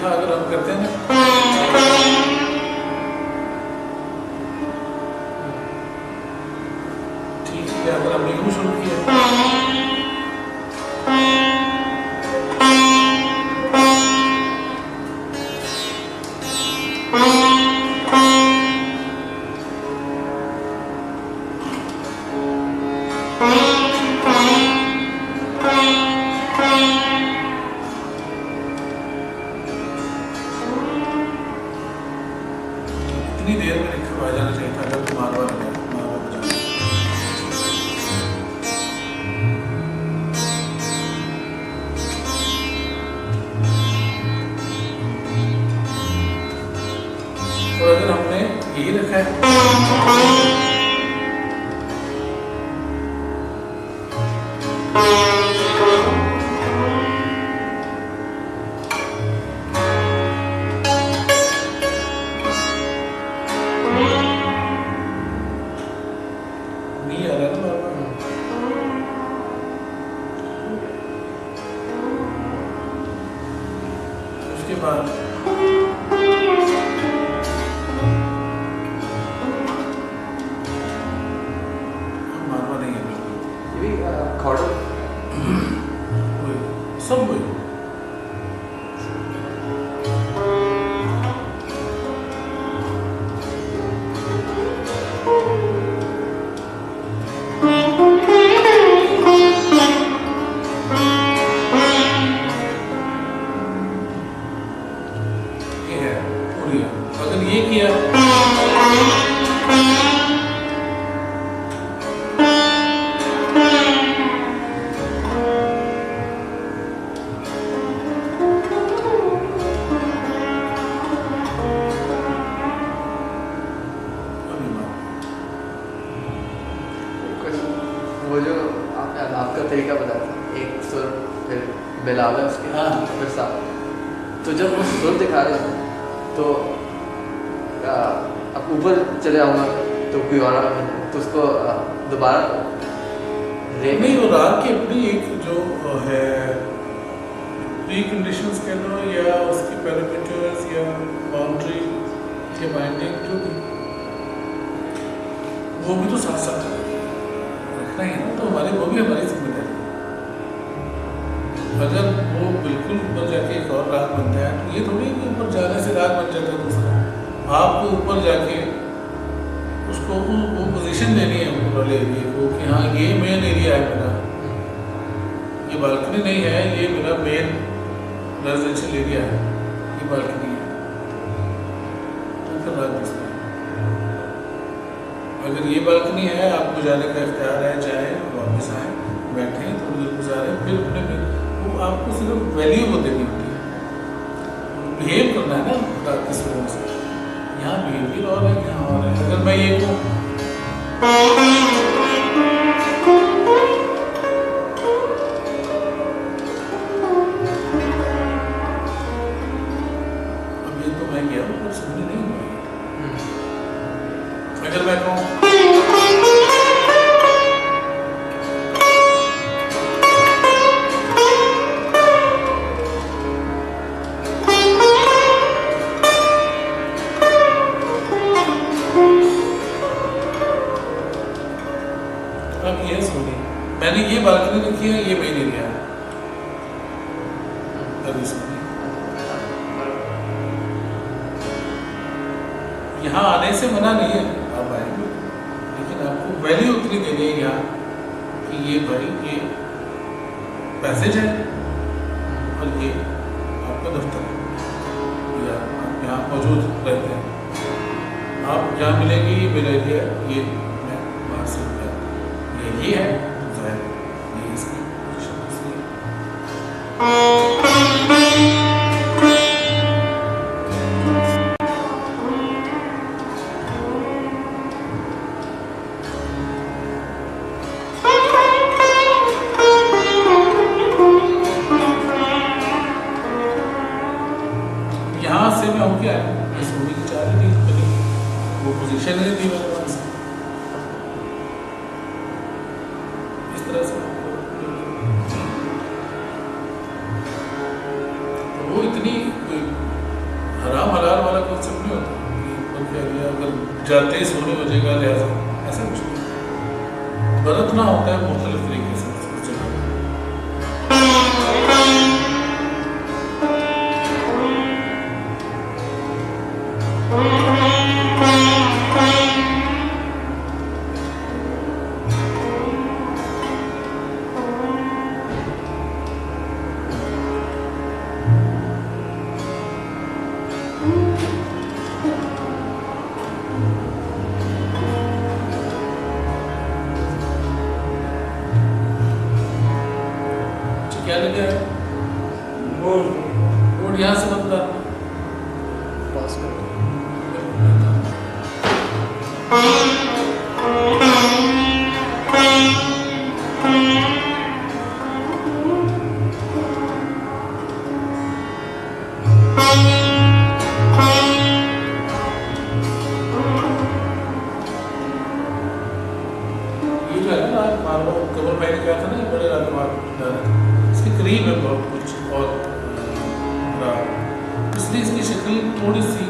देखा अगर हम करते हैं ना, ठीक है, अगर हमने यूं शुरू किया इतनी देर में लिखा आ जाना चाहिए था, अगर तुम मारवा लगा मारवा बजा। और अगर हमने यही रखा है नहीं आ रहा ना बाबा। उसके बाद मारवा नहीं है ये भी खौड़ वही, सब वही। ये है पूरी। अगर ये किया अभी मार। वो जो आपने अलाप का तरीका बताया था, एक सुर फिर बिलाव है उसके, हाँ। फिर सा, तो जब वो सुर दिखा रहे थे तो अब ऊपर चले आऊँगा तो कोई और तो उसको दोबारा नहीं, वो राग की अपनी एक जो है प्री कंडीशंस कह लो या उसकी पैरामीटर्स या बाउंड्री के बाइंडिंग जो भी, वो भी तो साथ साथ रखना ही ना, तो हमारी वो भी हमारी जिम्मेदारी है। अगर वो बिल्कुल ऊपर जाके एक और राग बनता है तो ये थोड़ी कि ऊपर जाने से राग बन जाता है दूसरा। आपको ऊपर जाके उसको वो पोजीशन देनी है ऊपर वाले एरिया को कि हाँ ये मेन एरिया है मेरा, ये बालकनी नहीं है, ये मेरा मेन रेजिडेंशियल एरिया है, ये बालकनी है, तो फिर राग बजता है। अगर ये बालकनी है, आपको जाने का इख्तियार है, जाए वापस आए, बैठे थोड़ी देर गुजारे, फिर अपने वो आपको सिर्फ वैल्यू को देनी होती है, बिहेव करना है ना राग की सुरों से। यहाँ बिहेवियर और है, यहाँ और है। अगर मैं ये कहूँ अब ये तो मैं गया हूँ पर सुनने नहीं हुआ। अगर मैं कहूँ अब ये सुनिए, मैंने ये बालकनी लिखी है, ये मेन एरिया है, अभी सुनिए, यहाँ आने से मना नहीं है, आप आएंगे, लेकिन आपको वैल्यू उतनी देनी है यहाँ कि ये भाई ये पैसेज है और ये आपका दफ्तर है, या आप यहाँ मौजूद रहते हैं, आप यहाँ मिलेंगे, ये मेरा एरिया है, ये मैं बाहर से ये है, तो है ये इसकी पोजीशन दूसरी है। यहाँ से मैं हूँ क्या है, इस मूवी की चार नहीं बनी, वो पोजीशन नहीं थी मेरे पास, जाते ही सोने बजेगा, लिहाजा ऐसा कुछ नहीं। बरतना होता है मुख्तलिफ तरीके से उस जगह पे। क्या लगे है? बोर्ड यहाँ से बंद करना। पास कर दो। ये जो है ना, मानो कमर भाई ने कहा था ना, ये बड़े रात इसके करीब है बहुत कुछ और इसलिए इसकी शक्ल थोड़ी सी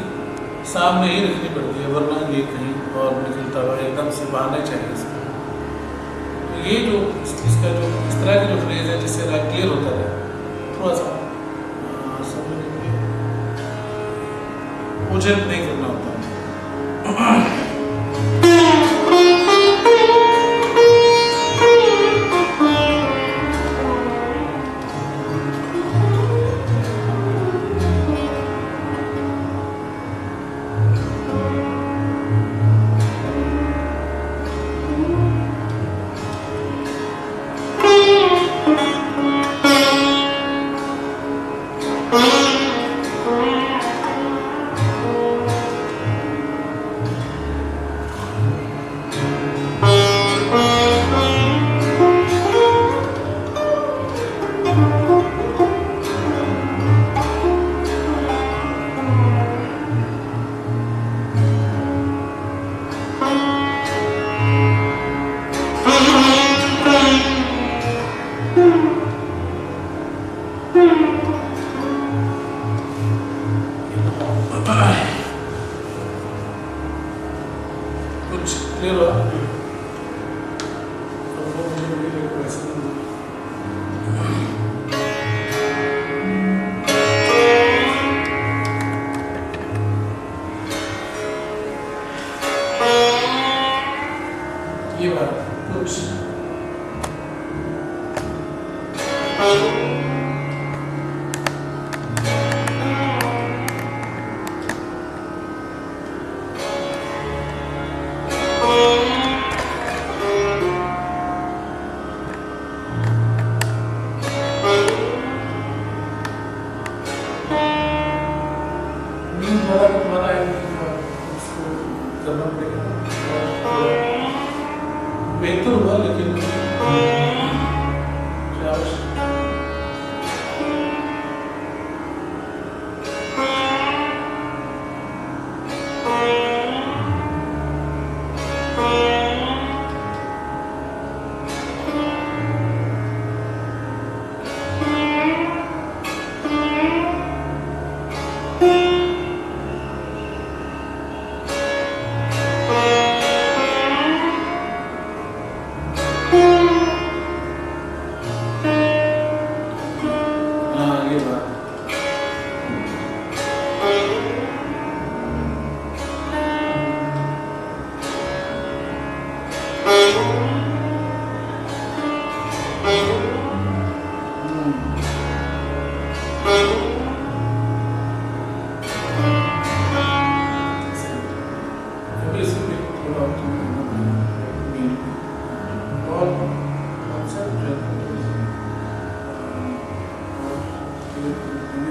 सामने ही रखनी पड़ती है, वरना ये कहीं और निकलता हुआ एकदम से बहाना चाहिए इसको। तो ये जो इसका जो इस तरह की जो फ्रेज है जिससे राग क्लियर होता है, थोड़ा सा समझने के लिए उजट नहीं करना होता। कुछ क्लियर हुआ? ये बात कुछ नींद वाला तो तुम्हारा है नहीं, उसको करना पड़ेगा। बेहतर हुआ लेकिन क्या ये बात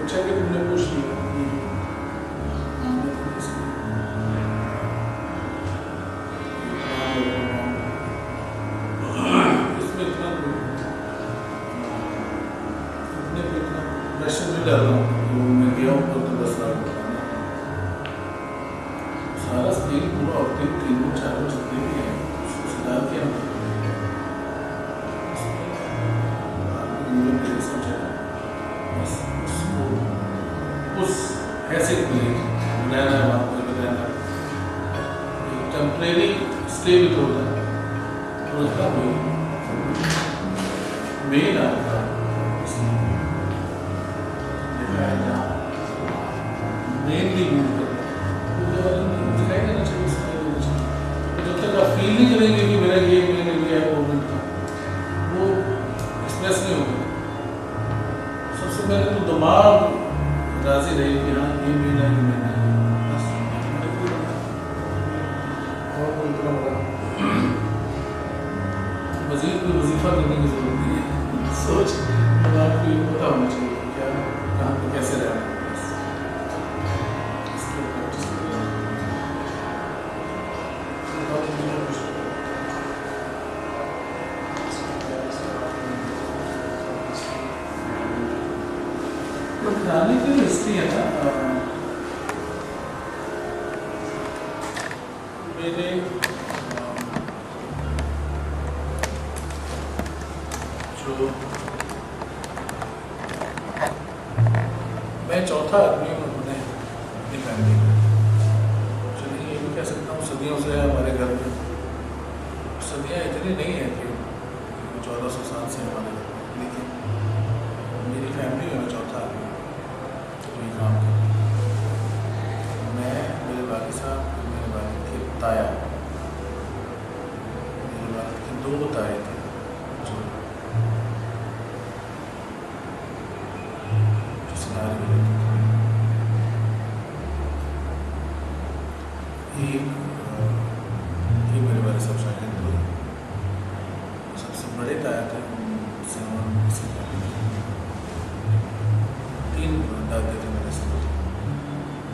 अच्छा कि तुमने पूछ लिया। इसमें इतना प्रेशर नहीं डाल रहा हूँ, मैं गया हूँ तो बस सारा स्केल पूरा और तीनों चारों जितने भी हैं सुधार किया उस हैसियत में रहना है, वहाँ पर रहना इसलिए भी तोड़ दिया। तो उसका मेन आपका मेनली मूव करना दिखाई देना चाहिए, सुनाई देना चाहिए। जब तक आप फील नहीं करेंगे कि मेरा ये मेन एरिया है मूवमेंट का, वो एक्सप्रेस नहीं होगा। सबसे पहले तो दिमाग राजी रहे कि हाँ ये मेरा है, ये मेरा है, बस। और कोई इतना बड़ा मजीद कोई वजीफा करने की जरूरत नहीं है। सोच दिमाग को ये पता होना चाहिए कि क्या कहाँ पे कैसे रहना है, बस। इसके प्रैक्टिस बनाने की हिस्ट्री है ना। मेरे जो मैं चौथा आदमी हूँ अपनी फैमिली में। चलिए ये भी कह सकता हूँ सदियों से हमारे घर में, सदियाँ इतनी नहीं है कि 1400 साल से हमारे घर में, लेकिन मेरी फैमिली में मैं चौथा आदमी कोई काम कर। मैं, मेरे वालिद साहब, मेरे वालिद के ताया, मेरे वालिद के 2 ताए थे जो सिनारे में रहते थे। ये मेरे वालिद साहब शायद थे, सबसे बड़े ताया थे, उनसे और किसी का 3 दादे थे मेरे से।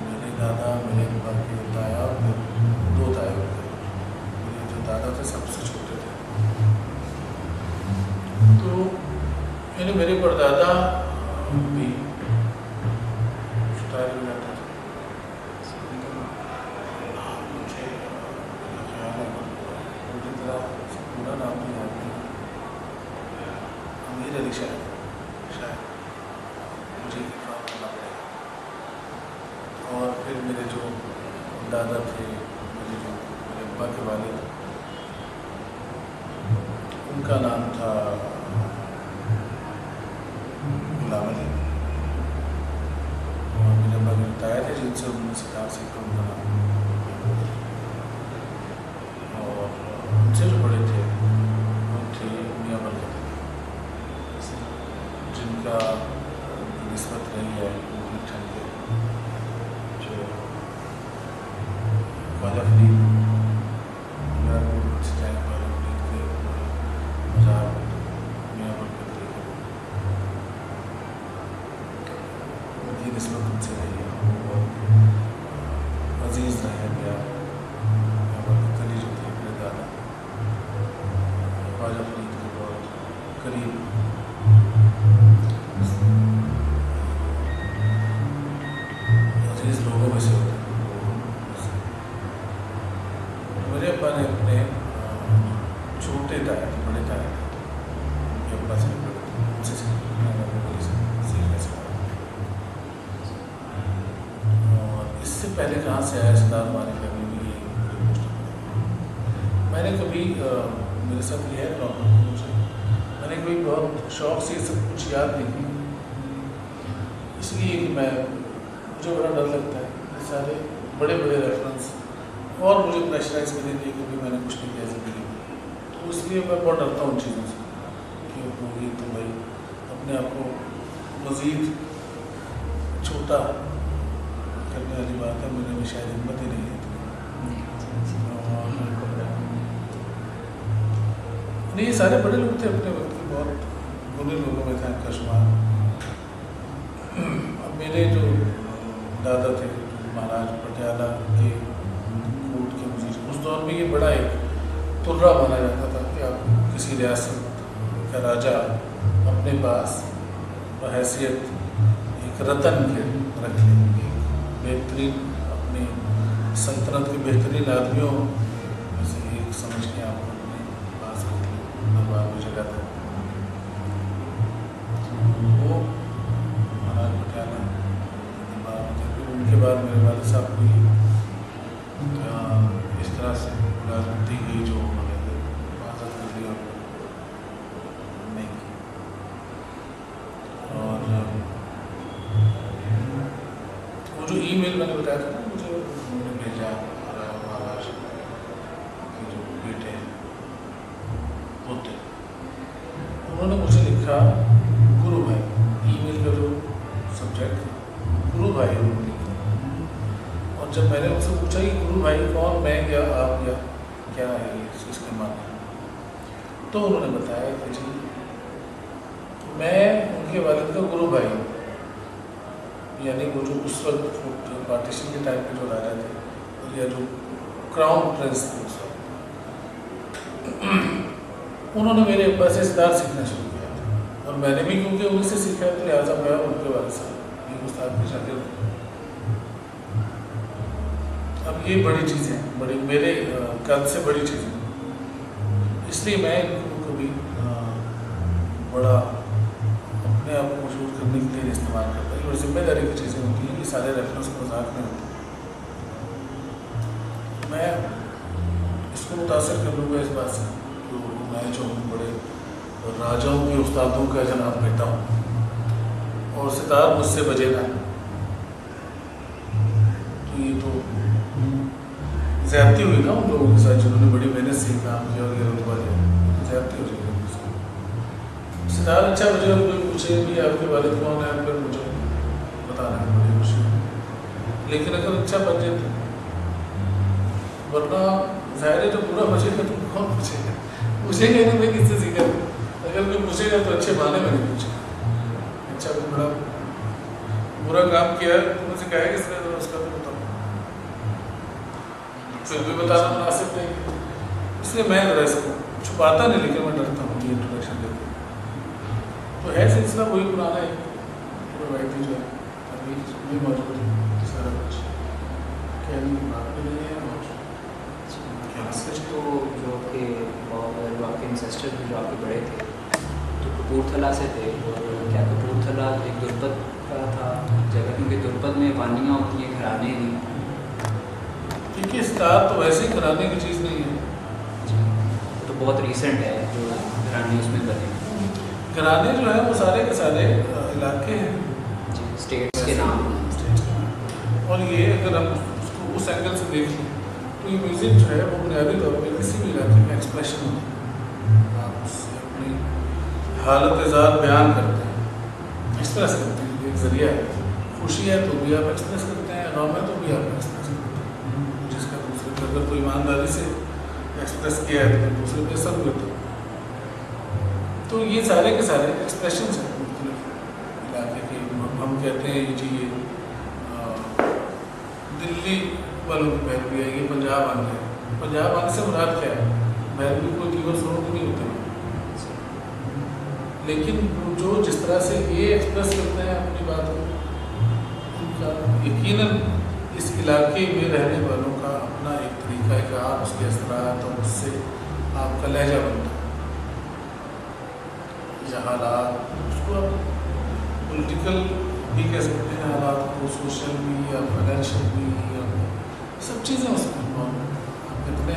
मेरे दादा, मेरे बाकी ताया और 2 ताया थे। मेरे जो दादा थे सबसे छोटे थे। तो यानी मेरे परदादा भी शुतारी में रहता था। मुझे ख्याल है पूरी तरह पूरा नाम नहीं याद नहीं, अमीर अली शायद मुझे इकराम करना पड़ेगा। और फिर मेरे जो दादा थे, मेरे अब्बा के वालिद, उनका नाम था गुलाम अली। और मेरे अब्बा के ताया थे जिनसे उन्होंने सितार सीखा, उनका नाम। और उनसे जो बड़े थे वो थे मियाँ बरकत, जिनका निस्बत रही है पूरी ठंड के, जो ख्वाजा फरीद के मज़ार मियाँ बरकत उनकी निस्बत उनसे रही है। वो अजीज़ रहे मियाँ बरकत अली जो थे मेरे दादा, ख्वाजा फरीद के बहुत करीब अजीज लोगों में से होते हैं। मेरे अब्बा ने अपने छोटे ताया थे, बड़े ताया थे, उनके अब्बा से उनसे सीखने से। और इससे पहले कहाँ से आया सितार हमारी फैमिली में, ये मैंने कभी मेरे साथ ये है प्रॉब्लम, मैंने कभी बहुत शौक से सब कुछ याद नहीं किया, इसलिए कि मुझे बड़ा डर लगता है ये सारे बड़े बड़े रेफरेंस, और मुझे प्रेशराइज करने के लिए कभी मैंने कुछ नहीं किया ज़िंदगी में। तो इसलिए मैं बहुत डरता हूँ उन चीज़ों से कि होगी तो भाई अपने आप को मज़ीद छोटा करने वाली बात है। मेरे में शायद हिम्मत ही नहीं है नहीं, ये सारे बड़े लोग थे अपने वक्त के, बहुत बुरे लोगों में था इनका शुमार। अब मेरे जो दादा थे महाराज पटियाला के कोर्ट के मुझे उस दौर में ये बड़ा एक तुर्रा माना जाता था कि आप किसी रियासत का राजा अपने पास बहैसियत एक रतन के रख लें, बेहतरीन अपनी सल्तनत के बेहतरीन आदमियों में से एक समझ के आप अपने पास दरबार में जगह था। वो महाराज पटियाला दरबार में थे। फिर उनके बाद मेरे वालिद साहब को इस तरह से मुलाजमत दी गई ईमेल मैंने बताया था ना, मुझे उन्होंने भेजा महाराज के जो बेटे हैं पोते, उन्होंने मुझे लिखा गुरु भाई। ईमेल का जो सब्जेक्ट गुरु भाई उन्होंने लिखा। और जब मैंने उनसे पूछा कि गुरु भाई कौन, मैं या आप या क्या है इसके माने, तो उन्होंने बताया कि जी मैं उनके वालिद का गुरु भाई हूँ, यानी वो जो उस वक्त पार्टीशन के टाइम पे जो राजा थे या जो क्राउन प्रिंस थे उस वक्त, उन्होंने मेरे पास से सितार सीखना शुरू किया था। और मैंने भी क्योंकि उनसे सीखा तो लिहाजा मैं उनके वालिद से एक उस्ताद के शागिर्द। अब ये बड़ी चीज़ है, बड़ी मेरे कद से बड़ी चीज़ है, इसलिए मैं इनको कभी बड़ा अपने आप को मशहूर करने के लिए इस्तेमाल करता हूँ। और जिम्मेदारी की चीज़ें होती हैं, ये सारे रेफरेंस मजाक में होते हैं। मैं इसको मुतासर कर लूँगा इस बात से कि मैं जो हूँ बड़े राजाओं के उस्तादों का जनाब बेटा हूँ और सितार मुझसे बजे ना, तो ये तो ज़्यादती हुई ना उन लोगों के साथ जिन्होंने बड़ी मेहनत से काम किया और ये रुतबा लिया, ज़्यादती हो जाएगी मुझसे। सितार अच्छा बजे और कोई पूछे भी आपके वालिद कौन है, फिर मुझे बताना है, बड़ी खुशी है। लेकिन अगर अच्छा बन जाए तो, वरना ज़ाहिर है जो बुरा बचेगा तो कौन पूछेगा, पूछेगा नहीं मैं किससे सीखा। अगर कोई पूछेगा तो अच्छे माने में नहीं पूछेगा। अच्छा कोई बड़ा बुरा काम किया तो मुझे कहेगा किसने, उसका तो बताओ, फिर भी बताना मुनासिब नहीं। इसलिए मैं ज़रा इसको छुपाता नहीं, लेकिन मैं डरता हूँ ये इंट्रोडक्शन देते। तो है सिलसिला वही पुराना है, रवायती जो है अभी भी मौजूद है सारा कुछ, कहने की बात भी नहीं है। और तो जो आपके आपके इंसेस्टर जो आपके बड़े थे तो कपूरथला से थे, और क्या कपूरथला एक दुर्पद का था जगह, क्योंकि दुर्पद में वानियाँ होती हैं, घराने नहीं। देखिए स्टार तो वैसे ही कराने की चीज़ नहीं है जी, तो बहुत रीसेंट है जो घराने उसमें बने। घराने जो है वो सारे के सारे इलाके हैं जी, स्टेट्स के नाम। और ये अगर हम उसको उस एंगल से देख लें तो ये म्यूज़िक जो है वो बुनियादी तौर पर किसी भी इलाके का एक्सप्रेशन होता है। आप उससे अपनी हालत ज़ात बयान करते हैं, एक्सप्रेस करते हैं, एक ज़रिया है। खुशी है तो भी आप एक्सप्रेस करते हैं, गम है तो भी आप एक्सप्रेस करते हैं, जिसका दूसरे पर अगर कोई ईमानदारी से एक्सप्रेस किया है तो दूसरे पे सब करते हैं। तो ये सारे के सारे एक्सप्रेशन हैं मुख्तलिफ इलाके के। हम कहते हैं जी ये दिल्ली वालों की पैरवी है, ये पंजाब आने है। पंजाब आने से मुराद क्या है, पैरवी कोई कीवर सुनो नहीं होते, लेकिन जो जिस तरह से ये एक्सप्रेस करते हैं अपनी बात को, उनका यकीनन इस इलाके में रहने वालों का अपना एक तरीका है कि आप उसके असरात और उससे आपका लहजा बनता है या हालात, उसको आप पॉलिटिकल भी कह सकते हैं हालात को, सोशल भी या फाइनेंशियल भी, या सब चीज़ें उसमें आप कितने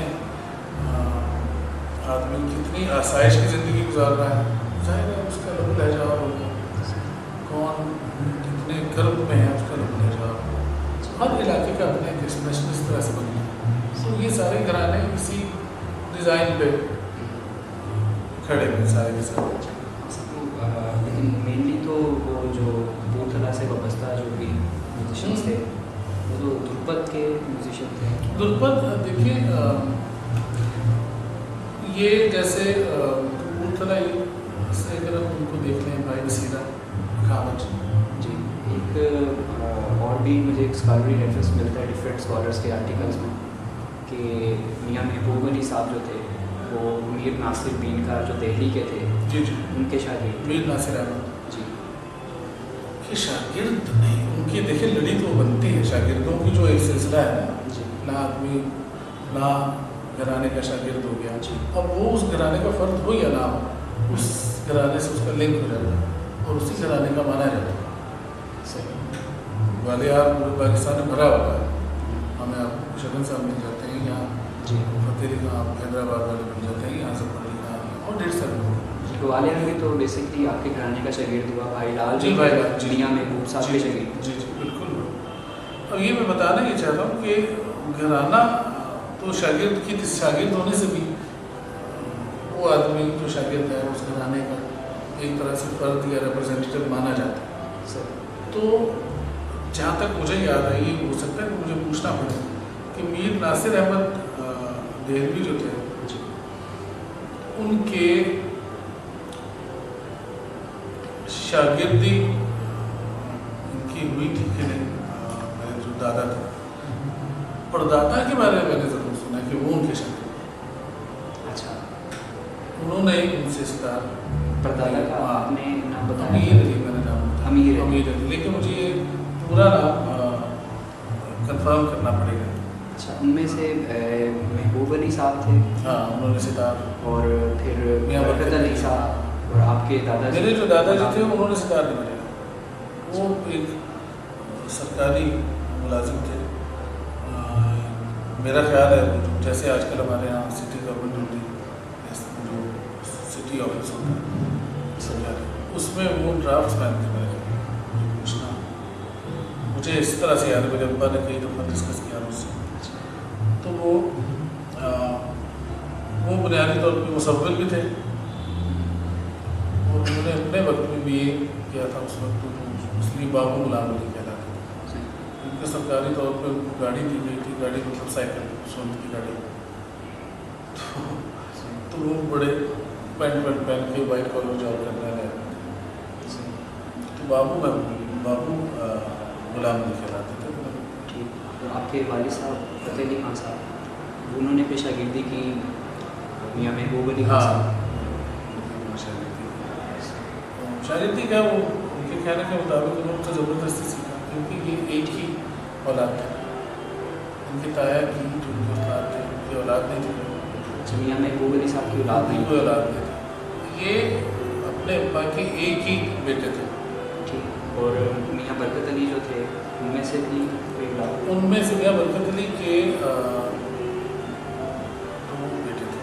आदमी कितनी आसाइश की ज़िंदगी गुजार रहा है, जाहिर है उसका लफ्ज़ लहजा और होगा, कौन कितने कर्ब में है उसका लफ्ज़ लहजा। हर इलाके का अपने एक्सप्रेशन इस तरह से बनता है। तो ये सारे घराने इसी डिज़ाइन पे खड़े हैं सारे के सारे। लेकिन मेनली तो वो जो कपूरथला से वाबस्ता जो भी म्यूजिशियंस थे वो तो दुर्पद के म्यूजिशियन थे। दुर्पद देखिए ये जैसे कपूरथला से अगर हम उनको देख लें, भाई नसीरा खामज जी, एक और भी मुझे एक स्कॉलरी रेफरेंस मिलता है डिफरेंट स्कॉलर्स के आर्टिकल्स में कि मियाँ महबूब अली साहब जो थे वो मीर नासिर बीन का जो दिल्ली के थे जी जी उनके शागिर्द मीर नासिर अहमद जी के शागिर्द नहीं, उनकी देखिए लड़ी तो बनती है शागिर्दों की, जो एक सिलसिला है ना, जी ना आदमी ना घराने का शागिर्द हो गया जी। अब वो उस घराने का फ़र्द हो या ना हो, उस घराने से उसका लिंक हो जाता है और उसी घराने का माना जाता है। सही ग्वालियर पूरे पाकिस्तान में भरा हुआ है, हमें आप शगन साहब मिल जाते हैं, यहाँ जी फतेहली का आप हैदराबाद वाले मिल जाते हैं, यहाँ से पढ़ लिखा और ढेर सारे लोग। ग्वालियर में तो बेसिकली आपके घराने का शागिर्द हुआ भाई लाल जी, भाई लाल, जी। मियाँ महबूब साहब के शागिर्द। जी जी बिल्कुल। अब ये मैं बताना ये चाहता हूँ कि घराना तो शागिर्द होने से भी वो आदमी जो शागिर्द है उस घराने का एक तरह से फर्द या रिप्रेजेंटेटिव माना जाता है। सर तो जहाँ तक मुझे याद है, ये हो सकता है कि मुझे पूछना पड़े कि मीर नासिर अहमद देहलवी जो थे उनके शागिर्दी इनकी हुई थी कि नहीं। मेरे जो दादा थे, परदादा के बारे में मैंने ज़रूर सुना कि वो उनके शागिर्द, अच्छा, उन्होंने उनसे सितार परदादा का हाँ। आपने नाम बताया? अमीर अली मैंने नाम बताया। अमीर अली। अमीर अली, लेकिन मुझे ये पूरा नाम कंफर्म करना पड़ेगा। अच्छा, उनमें से महबूब अली साहब थे हाँ, उन्होंने सितार, और फिर मियां बरकत अली साहब, और आपके दादाजी, मेरे जो दादाजी थे उन्होंने सितार नहीं बजाया। वो एक सरकारी मुलाजिम थे। मेरा ख्याल है जैसे आजकल हमारे यहाँ सिटी गवर्नमेंट होती है, जो सिटी ऑफिस होता है सरकारी, उसमें वो ड्राफ्ट्समैन थे। मेरे पूछना मुझे इस तरह से याद है, मेरे अब्बा ने कई दफ़ा डिस्कस किया उससे। तो वो बुनियादी तौर पर मुसव्विर भी थे, और उन्होंने अपने वक्त में भी ये किया था। उस वक्त इसलिए बाबू गुलाम अली कहलाते थे। उनके सरकारी तौर पर उनको गाड़ी दी गई थी, गाड़ी मतलब साइकिल, सोने की गाड़ी। तो वो बड़े पैंट पहन के वाइट कॉलर जॉब करने लगे। तो बाबू गुलाम अली कहलाते थे। ठीक। तो आपके वालिद साहब फतेह अली खान साहब, उन्होंने पेशागिर्दी की मियां महबूब अली खान साहब। शागिर्दी क्या, वो उनके कहने के मुताबिक उन्होंने तो ज़बरदस्ती सीखा, क्योंकि ये एक ही औलाद थे। उनकी ताया की जो उनके औलाद थे, उनकी औलाद नहीं थी। अच्छा, मियां महबूब अली साहब की औलाद नहीं कोई औलाद नहीं थी। ये अपने अब्बा के एक ही बेटे थे। ठीक। और मियां बरकत अली जो थे, उनमें से भी कोई औलाद? उनमें से मियां बरकत अली के 2 बेटे थे।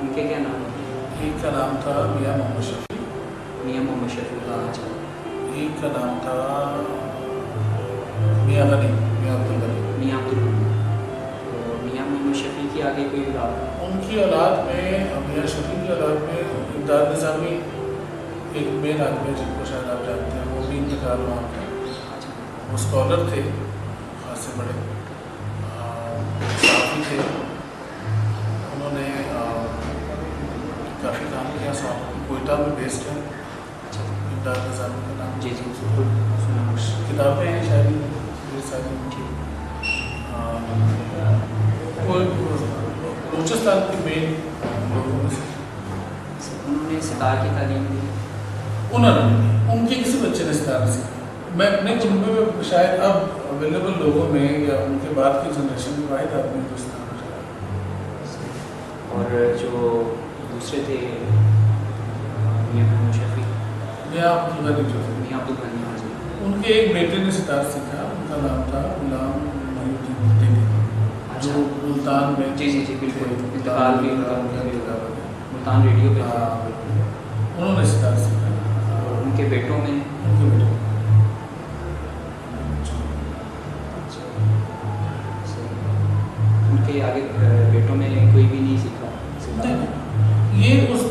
उनके क्या नाम? एक का नाम था मियां मोहम्मद शफी, मियां मोहम्मद शफी। अच्छा। एक का नाम था मियां गनी, मियां अब्दुल गनी। मियां अब्दुल गनी। तो मियां मोहम्मद शफी की आगे कोई औलाद? उनकी औलाद में, मियां शफी की औलाद में इमदाद निज़ामी एक मेन आदमी है जिनको शायद आप जानते हैं, वो भी इंतकाल वहाँ का। अच्छा। वो स्कॉलर थे खासे बड़े, साफ़ी थे। उन्होंने काफ़ी काम किया। कोयटा में बेस्ड है इमदाद निज़ामी का नाम। जी जी, सुना। किताबें हैं शायद मेरी सारी। बलूचिस्तान के मेन लोगों में से उन्होंने सितार की तालीम दी? उन्होंने, उनके किसी बच्चे ने सितार सीखा। मैं अपने जुम्मे में शायद अब अवेलेबल लोगों में या उनके बाद की जनरेशन में वाहिद आदमी तो सितार बजाया। और जो दूसरे थे मियां मोहम्मद शफी, मियां अब्दुल गनी जो थे, मियां अब्दुल गनी। हाँ जी। उनके एक बेटे ने सितार सीखा। उनका नाम था गुलाम मोहिउद्दीन दिल्ली, जो मुल्तान में। जी जी जी, बिल्कुल। इंतकाल भी उनका इंतकाल हो गया। मुल्तान रेडियो पे था। हाँ, उन्होंने सितार सीखा। और उनके बेटों में? उनके बेटे उनके आगे बेटों में कोई भी नहीं सीखा? ये उस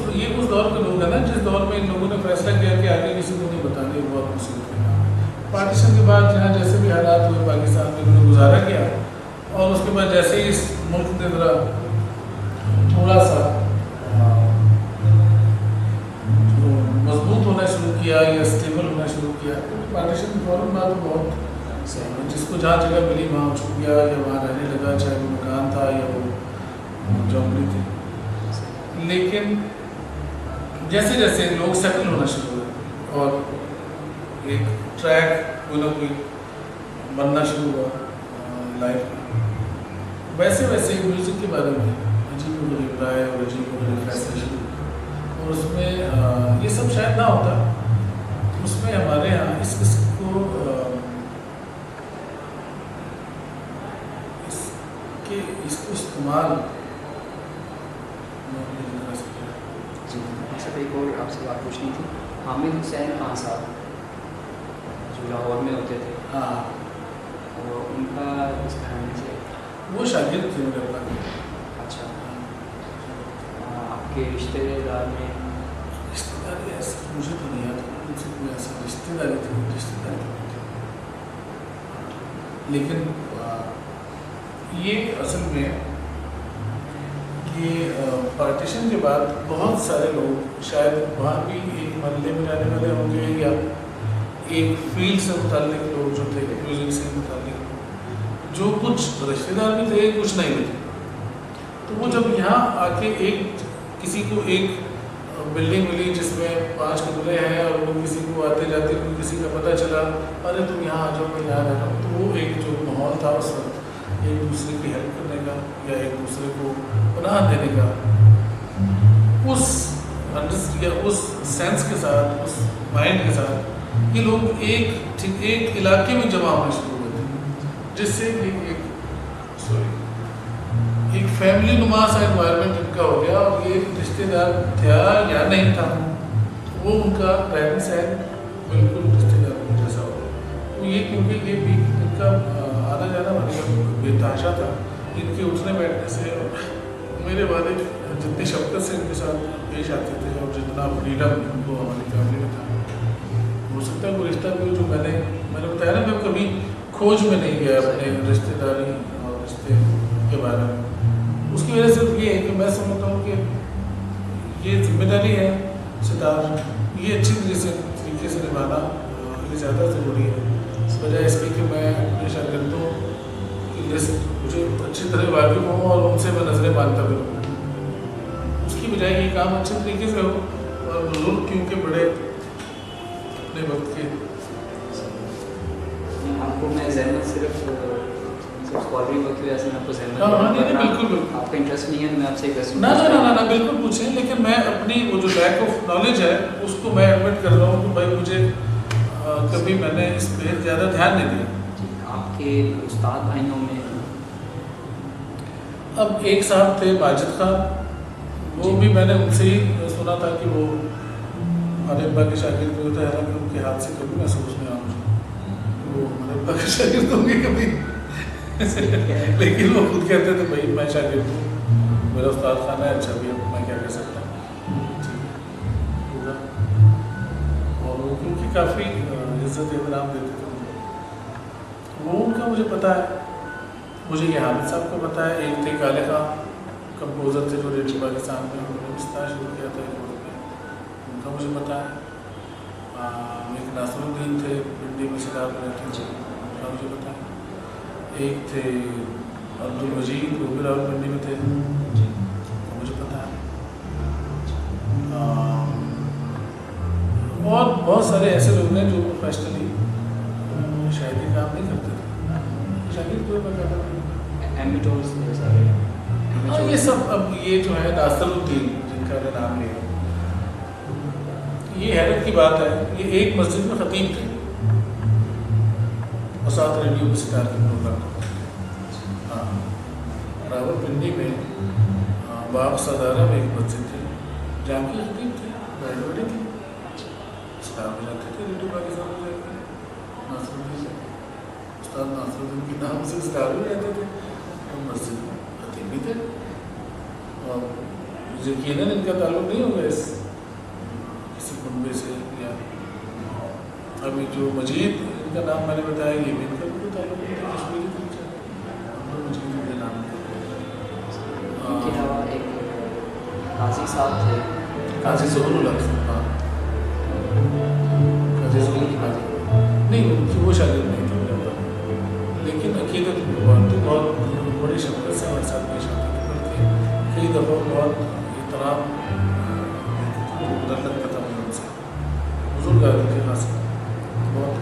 दौर के लोग हैं ना, जिस दौर में इन लोगों ने फैसला किया कि आगे किसी को नहीं बताने, वो बहुत मुसीबत के काम है। पार्टीशन के बाद जहाँ जैसे भी हालात हुए पाकिस्तान में, उन्होंने गुजारा किया, और उसके बाद जैसे ही इस मुल्क ने ज़रा थोड़ा सा मजबूत होना शुरू किया या स्टेबल होना शुरू किया, तो पार्टीशन के फ़ौरन बाद बहुत सही, जिसको जहाँ जगह मिली वहाँ छुप गया या वहाँ रहने लगा, चाहे वो मकान था या वो जौमरी थी। लेकिन जैसे जैसे लोग सेटल होना शुरू हुए और एक ट्रैक कोई ना कोई बनना शुरू हुआ लाइफ में, वैसे वैसे म्यूज़िक के बारे में अजीब गरीब राय और अजीब गरीब फैसले शुरू, और उसमें ये सब शायद ना होता, उसमें हमारे यहाँ इस किस्म को इसको इस्तेमाल जी। सब एक और आपसे बात पूछनी थी। हामिद हुसैन खान साहब जो लाहौर में होते थे, हाँ, उनका इस घराने से वो शागिर्द थे मेरे अब्बा के। अच्छा। आपके रिश्तेदार में रिश्तेदारी ऐसे मुझे तो नहीं याद उनसे कोई ऐसा रिश्तेदारी थी नहीं थी। लेकिन ये असल में ये पार्टीशन के बाद बहुत सारे लोग शायद वहाँ भी एक मोहल्ले में रहने वाले होंगे या एक फील्ड से मुताल्लिक लोग जो थे म्यूज़िक से मुताल्लिक जो कुछ रिश्तेदार भी थे कुछ नहीं भी थे। तो वो जब यहाँ आके एक किसी को एक बिल्डिंग मिली जिसमें 5 कमरे हैं और वो किसी को आते जाते हुए किसी का पता चला अरे तुम यहाँ आ जाओ मैं यहाँ रह रहा हूँ, तो वो एक जो माहौल था उस वक्त एक दूसरे की हेल्प करने का या एक दूसरे को पनाह देने का उस सेंस के साथ उस माइंड के साथ ये लोग एक इलाके में जमा होने शुरू हुए थे जिससे एक फैमिली नुमा सा एनवायरनमेंट इनका हो गया और ये रिश्तेदार था या नहीं था वो उनका रहन सहन बिल्कुल रिश्तेदार जैसा हो गया। तो ये क्योंकि ये भी इनका आना जाना मतलब बेतहाशा था इनके उठने बैठने से मेरे वालिद जितनी शफकत से इनके साथ पेश आते थे और जितना फ्रीडम उनको हमारी फैमिली में था हो सकता है वो रिश्ता भी जो मैंने बताया ना मैं कभी खोज में नहीं गया अपने रिश्तेदारी और रिश्ते के बारे में। उसकी वजह से ये है कि मैं समझता हूँ कि ये जिम्मेदारी है सितार ये अच्छी तरीके से निभाना ये ज़्यादा ज़रूरी है इस वजह इसकी कि मैं अपने शागिर्दों की लिस्ट मुझे अच्छी तरह वाकिफ हूँ और उनसे मैं नज़रें मानता भी हूँ। उसकी बजाय ये काम अच्छे तरीके से हो और बुजुर्ग क्योंकि बड़े अपने वक्त के आपको मैं जहमत सिर्फ स्कॉलरी वर्क की वजह से मैं आपको जहमत बिल्कुल आपका इंटरेस्ट नहीं है मैं आपसे एक क्वेश्चन ना बिल्कुल पूछें लेकिन मैं अपनी वो जो लैक ऑफ नॉलेज है उसको मैं एडमिट कर रहा हूँ कि भाई मुझे कभी मैंने इस पर ज़्यादा ध्यान नहीं दिया। आपके उस्ताद भाइयों में अब एक साहब थे माजिद खान वो भी मैंने उनसे ही सुना था कि वो हमारे अब्बा के शागिर्द भी होता है हालांकि उनके हाथ से कभी महसूस नहीं आया मुझे वो हमारे अब्बा के शागिर्द होंगे कभी लेकिन वो खुद कहते थे भाई मैं शागिर्द हूँ मेरा उस्ताद खाना है अच्छा भी है मैं क्या कह सकता हूँ ठीक होगा। और वो क्योंकि काफ़ी इज्जत एहतराम देते थे वो उनका मुझे पता है। मुझे ये हामिद साहब को पता है एक थे काले खां कंपोज़र थे जो रेडियो पाकिस्तान में उन्होंने विस्तार शुरू किया था उनका मुझे पता है। एक नासरुद्दीन थे पिंडी में सितार में रहते थे उनका मुझे पता है। एक थे अब्दुल मजीद वो भी रावलपिंडी में थे तो मुझे पता है। और बहुत सारे ऐसे लोग हैं जो प्रोफेशनली शायरी काम नहीं करते थे शायरी कोई बता ये सब अब ये जो है नासरुद्दीन जिनका मैंने नाम लिया ये हैरत की बात है ये एक मस्जिद में खतीब थे और साथ रेडियो में सितार के प्रोग्राम हाँ रावलपिंडी में बाग सदारा में एक मस्जिद थी जहाँ के खतीब थे बड़े बड़े थे सितार में जाते थे रेडियो पाकिस्तान में जाते नासरुद्दीन से उस्ताद नासरुद्दीन के नाम से सितार में रहते थे और मस्जिद में खतीब भी थे और यकीनन इनका ताल्लुक नहीं होगा इस किसी कुनबे से या अभी जो मजीद इनका नाम मैंने बताया ये भी इनका कोई ताल्लुक नहीं था कश्मीरी कल्चर मजीद इनके नाम इनके अलावा एक काजी साहब थे काजी ज़हूरुल हक हाँ काजी ज़हूरुल हक नहीं उनकी वो शागिर्द नहीं थी मेरे ऊपर लेकिन अकीदत बहुत बड़ी शफकत से हमारे साथ पेश आते थे कई दफ़ा बहुत एहतराम मुदल्लत करता था उनसे बुजुर्ग आदमी थे खास बहुत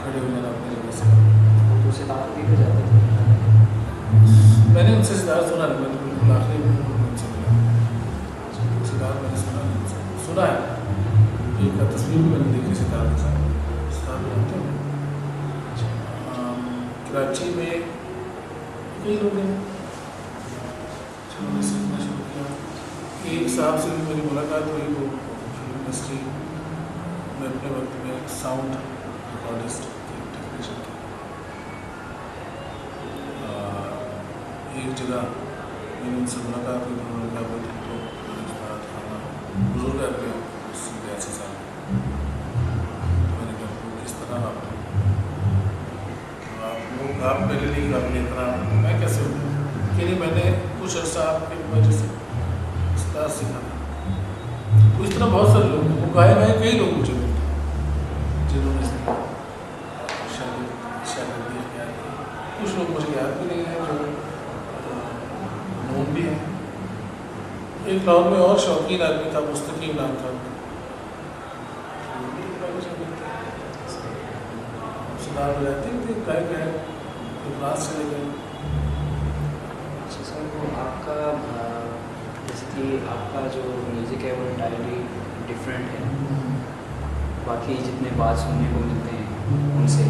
खड़े हो जाना अपनी जगह से तो सितार भी हो जाते थे मैंने उनसे सितार सुना नहीं मैं तो बिल्कुल आखिरी में उनसे मिला सितार मैंने सुना नहीं उनसे सुना है एक तस्वीर भी मैंने देखी सितार के साथ सितार बनाते हैं कराची में कई लोग हैं चलो सीखना शुरू किया एक साहब से भी मेरी मुलाकात हुई वो फिल्म इंडस्ट्री में अपने वक्त में साउंड रिकॉर्डिस्ट टेक्नीशियन थे एक जगह मैंने उनसे मुलाकात हुई, उन्होंने कहा बेटे तो खाना बुजुर्ग है पे 80 साल। मैंने कहा किस तरह आप मेरे लिए काबिल एहतराम, मैं कैसे हूँ कि नहीं, मैंने कुछ अर्सा आपकी वजह से इसका सीखा। तो इस तरह बहुत सारे लोग, वो गाए गाए कई लोग मुझे मिलते हैं जिन्होंने शागिर्दी किया। कुछ लोग मुझे याद भी नहीं है जो नोन भी है। एक लाहौर में और शौकीन आदमी था, मुस्तकीम नाम था, सुधार रहते थे, गाय गए क्लास चले गए। अच्छा सर, वो आपका जैसे कि आपका जो म्यूज़िक है वो इंटायरली डिफरेंट है बाकी जितने बात सुनने को मिलते हैं उनसे,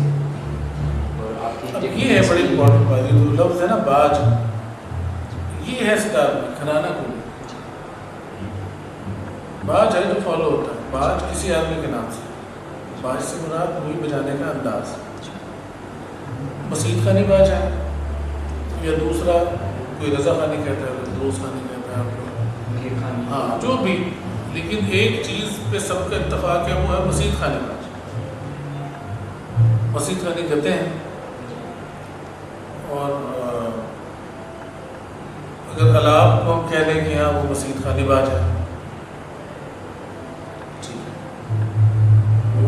और आपकी अब ये है बड़ी इम्पोर्टेंट बात, ये जो लफ्ज़ है ना बाज, ये है सितार में खनाना को बाज है जो फॉलो होता है। बाज किसी आदमी के नाम से, बाज से मुराद वही बजाने का अंदाज। मसीद खानी बाज है या दूसरा कोई रज़ा खानी कहता है, कोई दोस्त खानी कहता है, आपको मीर खानी, हाँ जो भी, लेकिन एक चीज़ पे सबका इत्तेफाक है, वो है मसीद खानी बाज। मसीद खानी कहते हैं। और अगर अलाप को हम कह लें कि हाँ वो मसीद खानी बाज है, ठीक है, वो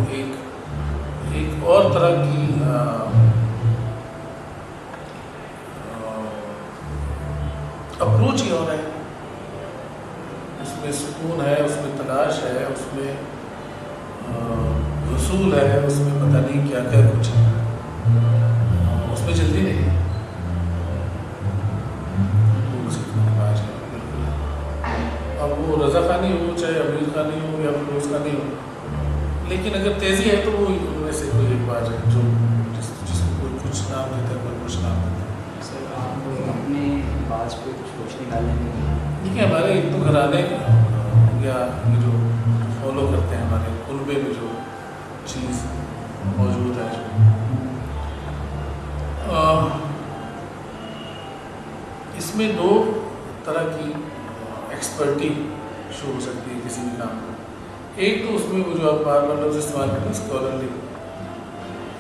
एक और तरह की अप्रोच ही हो रहा है, उसमें सुकून है, उसमें तलाश है, उसमें वसूल है, उसमें पता नहीं क्या क्या कुछ है, उसमें जल्दी नहीं है। अब वो रज़ा खानी हो, चाहे अमीर खानी हो या फिरोज खानी हो, लेकिन अगर तेज़ी है तो वो उनमें से कोई एक बात है जो जिसको कोई कुछ नाम देता है, कोई कुछ नाम देता है। सर आप अपने बाज पे कुछ रोशनी डालने में देखिए हमारे हिंदू घराने या ये जो फॉलो करते हैं हमारे कुनबे में जो चीज़ मौजूद है, जो इसमें दो तरह की एक्सपर्टी शो हो सकती है किसी भी काम में। एक तो उसमें वो जो आप बार बार लफ्ज़ इस्तेमाल करते हैं स्कॉलरली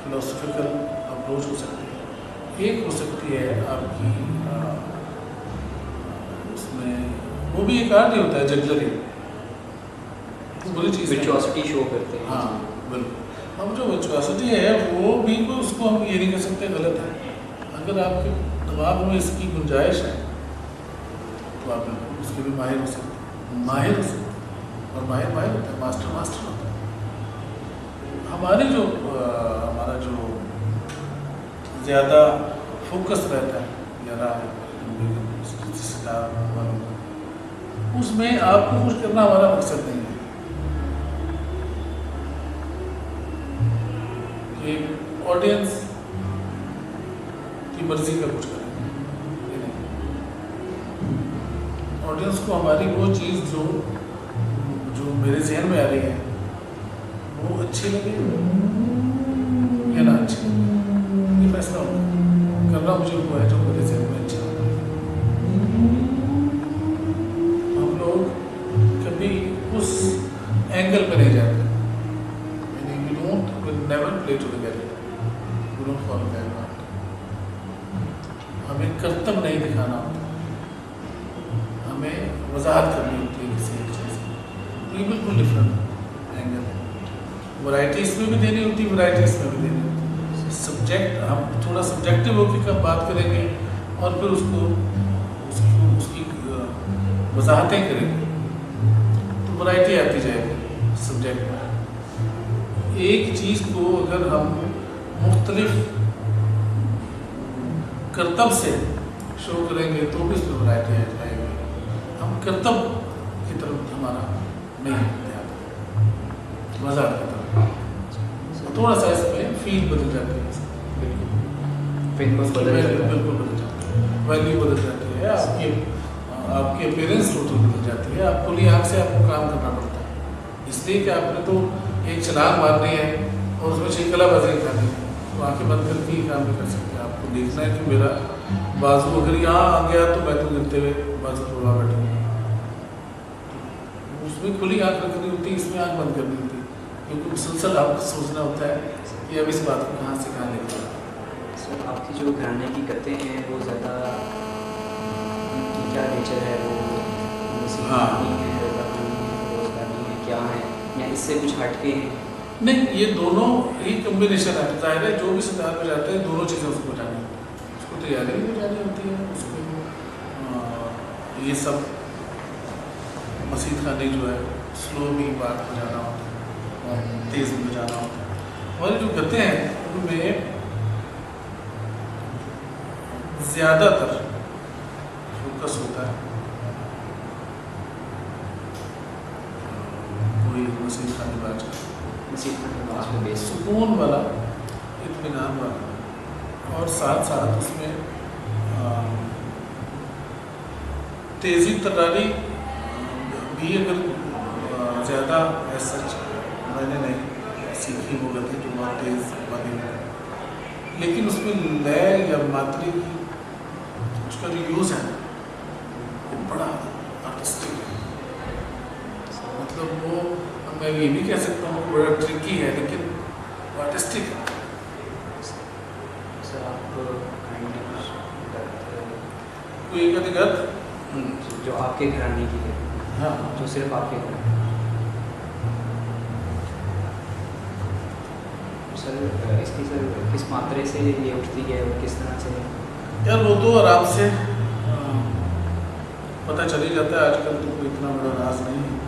फिलोसफिकल अप्रोच हो सकती है। एक हो सकती है आपकी उसमें वो भी एक आर्ट ही होता है, जगलरी, तो बुरी चीज़ है। विर्चुअसिटी शो करते हैं। हाँ बिल्कुल, अब जो विर्चुअसिटी है वो भी उसको हम ये नहीं कह सकते गलत है। अगर आपके दिमाग में इसकी गुंजाइश है तो आप उसके भी माहिर हो सकते हैं, माहिर हो सकते हैं। और माहिर होता है, मास्टर होता है। हमारा जो ज़्यादा फोकस रहता है या रहा है उसमें आपको कुछ करना हमारा मकसद नहीं है कि ऑडियंस की मर्जी का कुछ करें। ऑडियंस को हमारी वो चीज़ जो मेरे जहन में आ रही है वो अच्छी लगे या ना अच्छी लगे, ये फैसला होगा। करना मुझे वो है जो मेरे जहन में अच्छा होगा। हम लोग कभी उस एंगल पे नहीं जाते, we never play together, we don't follow that part. हमें कर्तव्य नहीं दिखाना होता, हमें वजाहत करनी होती है किसी एक चीज़ की। ये बिल्कुल डिफरेंट एंगल है। वैरायटी इसमें भी देनी होती है, वैरायटी इसमें भी देनी होती है। सब्जेक्ट हम थोड़ा सब्जेक्टिव होकर कब बात करेंगे और फिर उसकी वजाहतें करेंगे तो वैरायटी आती जाएगी सब्जेक्ट में। एक चीज़ को अगर हम मुख्तलिफ कर्तव्य से शो करेंगे तो भी इसमें वैरायटी आ जाएगी। हम कर्तव्य की तरफ हमारा नहीं ध्यान, वजाहत की तरफ थोड़ा सा इसमें फील बदल जाती है, बिल्कुल बदल जाता है, बिल्कुल बदल जाती है, वैल्यू बदल जाती है, आपकी अपीयरेंस टोटल बदल जाती है। आप खुली आँख से आपको काम करना पड़ता है, इसलिए कि आपने तो एक छलांग मारनी है और उसमें छिलकला बाजी करनी है, तो आँखें बंद करके ही काम नहीं कर सकते। आपको देखना है कि मेरा बाजू अगर यहाँ आ गया तो मैं तो गिरते हुए बाजू थोड़ा बैठूंगा। उसमें खुली आँख रखनी होती, इसमें आँख बंद करनी होती, क्योंकि मुसलसल आपको सोचना होता है कि अब इस बात को कहाँ से कहाँ लेकर आना। सर आपकी जो घराने की गतें हैं वो ज़्यादा उनकी क्या नेचर है, वो मुसीबत है, रोजगारी है, क्या है, या इससे कुछ हटके हैं? नहीं, ये दोनों ही कम्बिनेशन है। जाहिर है जो भी सदार में जाते हैं दोनों चीज़ें उसको जानी होती है, उसको तैयारी भी जानी होती है, उसको ये सब मसीद खाने जो है स्लो भी बात में जाना होता है और तेज़ में जाना होता है। हमारी जो गतें हैं उनमें ज़्यादातर फोकस होता है कोई मसीद खाने बाज का, मसीद खाने बाज में बेस सुकून वाला, इत्मीनान वाला, और साथ साथ उसमें तेज़ी तर्रारी भी अगर ज़्यादा ऐसा मैंने नहीं सीखी वो गति जो बहुत तेज़ बनी है, लेकिन उसमें लय या मात्रा की उसका जो यूज़ है वो बड़ा आर्टिस्टिक है। मतलब वो मैं ये भी कह सकता हूँ बड़ा ट्रिकी है, लेकिन आर्टिस्टिक है। सर आप कोई एक अधिगत जो आपके घराने की है, हाँ, जो सिर्फ आपके घराने सर, इसकी सर किस मात्रे से ये उठती है और किस तरह से? यार वो तो आराम से पता चल ही जाता है, आजकल तो कोई इतना बड़ा राज नहीं है।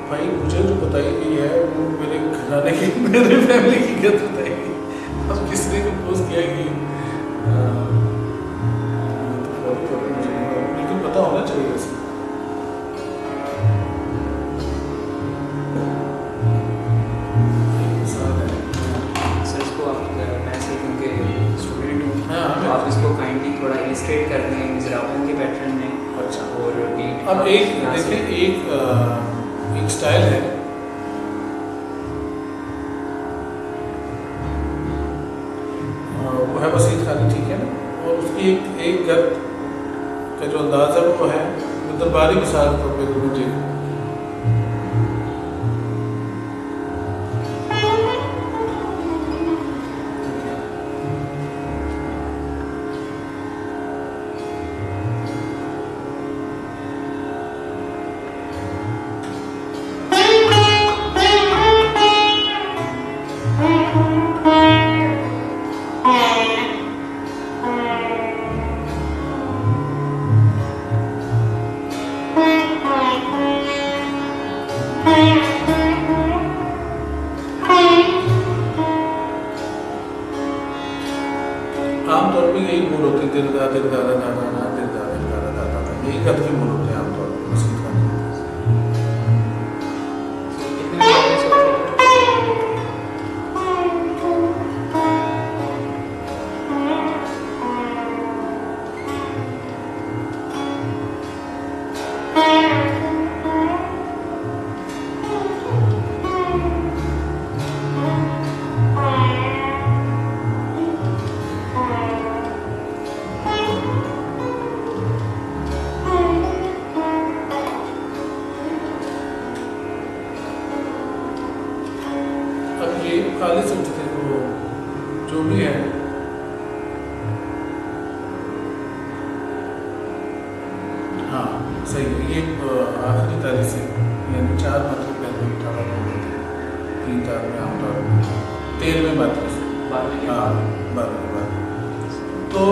भाई मुझे जो बताई गई है वो मेरे घराने की, मेरे फैमिली की गत बताई गई। अब किसने कंपोज किया कि लेकिन पता होना चाहिए वैसे। सर इसको आप, मैं सिर्फ उनके स्टूडेंट हूँ, हाँ, तो आप इसको काइंडली थोड़ा इलिस्ट्रेट कर दें मिज़राबों के पैटर्न में। अच्छा, और बीट अब एक देखिए एक स्टाइल है, वो है मसीद खानी, ठीक है ना, और उसकी एक गत का जो अंदाज़ है वो है दरबारी मिसाल के तौर पर मुझे आमतौर पर यही मूल होते हैं, दिल दा दिल दा दा दा दा दिल दा दिल दा दा दा दा, यही गत के मूल होते हैं आमतौर पर मसीद खाने। कितने मात्रे से उठती अब ये खाली से उठते हैं वो जो भी है 45 से, यानी 4 मात्रा पहले 18 में होते हैं, 3 4 में आमतौर पर 13वें मात्रा से, हाँ 12 के बाद। तो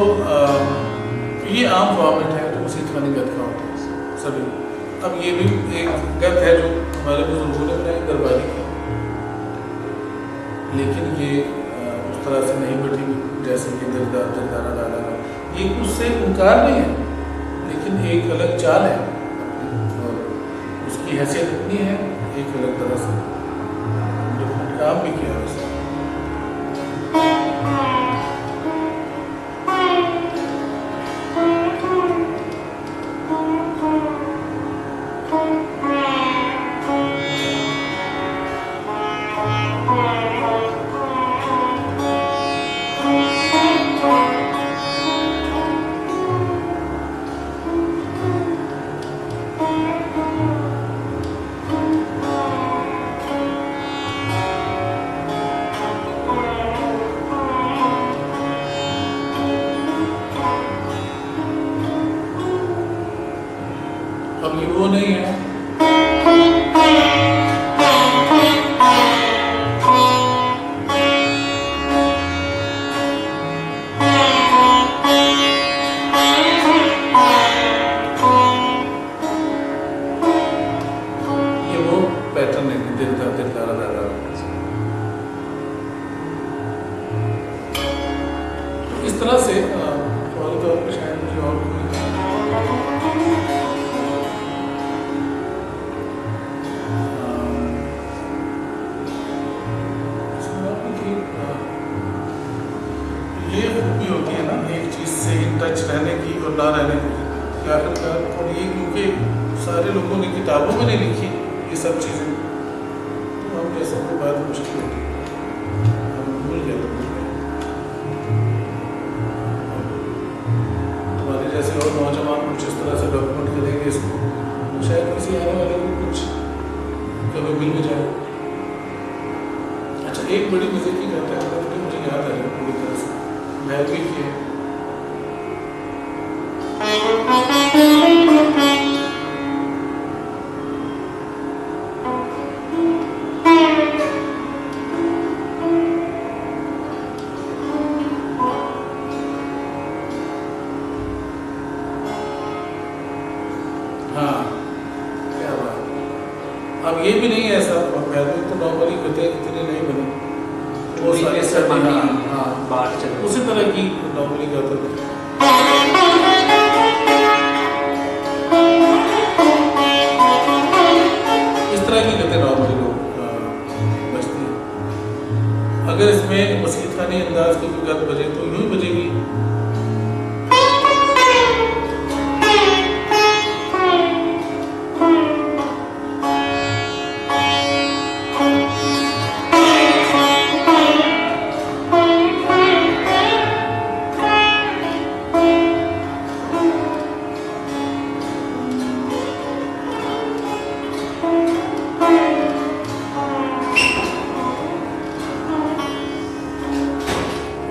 ये आम फॉर्मेट है जो सीतवानी गत का होता है सभी। अब ये भी एक गत है जो हमारे बुजुर्गों ने बनाई दरबारी की, लेकिन ये उस तरह से नहीं बैठी जैसे कि दिलदारा दादा का, ये उससे इनकार नहीं है, लेकिन एक अलग चाल है और उसकी हैसियत इतनी है, एक अलग तरह से डिफरेंट काम भी किया है उसने। अब ये वो नहीं है ये वो पैटर्न है कि दिलदारा दादा। तो इस तरह से फौरी तौर पर शायद मुझे और कोई ये खूबी होती है ना एक चीज़ से इन टच रहने की और ना रहने की आखिरकार। और ये क्योंकि सारे लोगों ने किताबों में नहीं लिखी ये सब चीज़ें, तो हम जैसे कोई बात मुश्किल होती है, हम भूल गए तो भूल गए। हमारे जैसे और नौजवान कुछ इस तरह से डॉक्यूमेंट करेंगे इसको, तो शायद किसी आने वाले को कुछ कभी मिल भी जाए। अच्छा, एक बड़ी मजे की बात है तो मुझे याद आ रही पूरी तरह से मैं भी किया। हाँ क्या बात। अब ये भी नहीं है ऐसा, पहले तो नॉर्मली गते इतनी नहीं बनी, वो सारे सर्दी हाँ बाहर चल उसी तरह की नॉर्मली गाते थे। इस तरह की गते नॉर्मली लोग बजती हैं। अगर इसमें मसीद खानी अंदाज की कोई गत बजे तो यूं ही बजेगी।